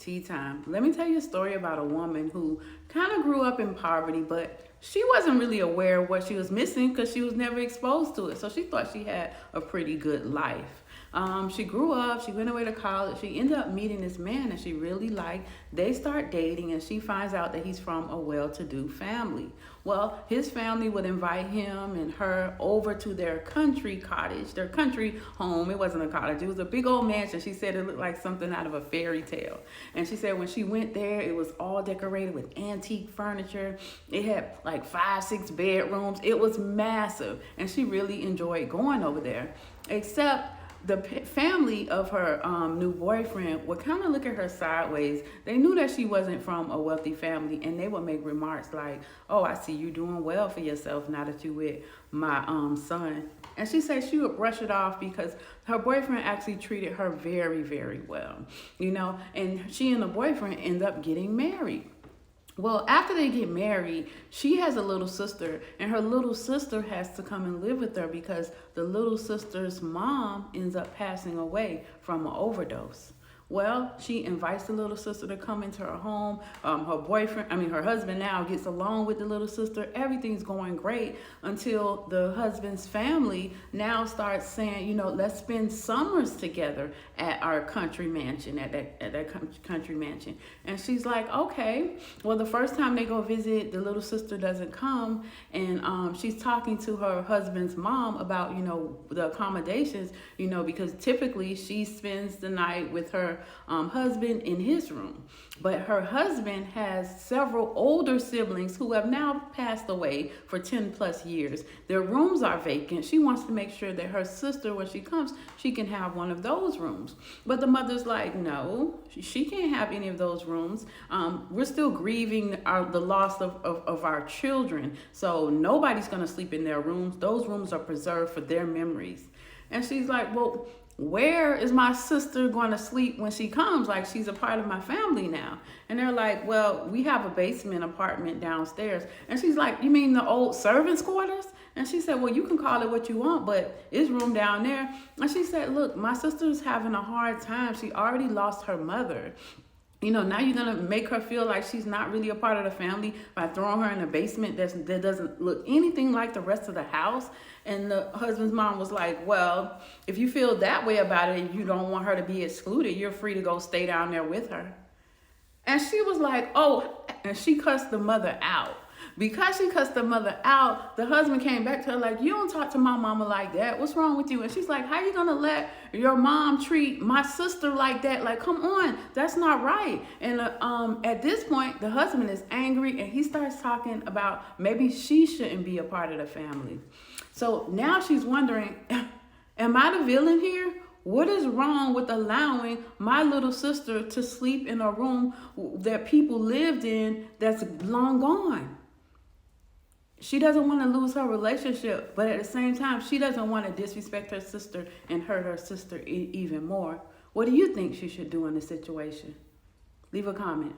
Tea time. Let me tell you a story about a woman who kind of grew up in poverty, but she wasn't really aware of what she was missing because she was never exposed to it. So she thought she had a pretty good life. She grew up, she went away to college, she ended up meeting this man that she really liked. They start dating and she finds out that he's from a well-to-do family. Well, his family would invite him and her over to their country cottage, their country home. It wasn't a cottage, it was a big old mansion. She said it looked like something out of a fairy tale. And she said when she went there, it was all decorated with antique furniture. It had like 5-6 bedrooms. It was massive. And she really enjoyed going over there. Except the family of her new boyfriend would kind of look at her sideways. They knew that she wasn't from a wealthy family, and they would make remarks like, "Oh, I see you doing well for yourself now that you with my son." And she said she would brush it off because her boyfriend actually treated her very, very well, and she and the boyfriend end up getting married. Well, after they get married, she has a little sister, and her little sister has to come and live with her because the little sister's mom ends up passing away from an overdose. Well, she invites the little sister to come into her home. Her husband now gets along with the little sister. Everything's going great until the husband's family now starts saying, let's spend summers together at our country mansion, at that country mansion. And she's like, okay. Well, the first time they go visit, the little sister doesn't come. And she's talking to her husband's mom about, the accommodations, because typically she spends the night with her husband in his room. But her husband has several older siblings who have now passed away for 10 plus years. Their rooms are vacant. She wants to make sure that her sister, when she comes, she can have one of those rooms. But the mother's like, no, she can't have any of those rooms. We're still grieving the loss of our children. So nobody's going to sleep in their rooms. Those rooms are preserved for their memories. And she's like, well, where is my sister going to sleep when she comes? Like, she's a part of my family now. And they're like, well, we have a basement apartment downstairs. And she's like, you mean the old servants' quarters? And she said, well, you can call it what you want, but it's room down there. And she said, look, my sister's having a hard time. She already lost her mother. Now you're going to make her feel like she's not really a part of the family by throwing her in a basement that doesn't look anything like the rest of the house. And the husband's mom was like, well, if you feel that way about it and you don't want her to be excluded, you're free to go stay down there with her. And she was like, oh, and she cussed the mother out. Because she cussed the mother out, the husband came back to her like, you don't talk to my mama like that. What's wrong with you? And she's like, how you going to let your mom treat my sister like that? Like, come on, that's not right. And at this point, the husband is angry and he starts talking about maybe she shouldn't be a part of the family. So now she's wondering, am I the villain here? What is wrong with allowing my little sister to sleep in a room that people lived in that's long gone? She doesn't want to lose her relationship, but at the same time, she doesn't want to disrespect her sister and hurt her sister even more. What do you think she should do in this situation? Leave a comment.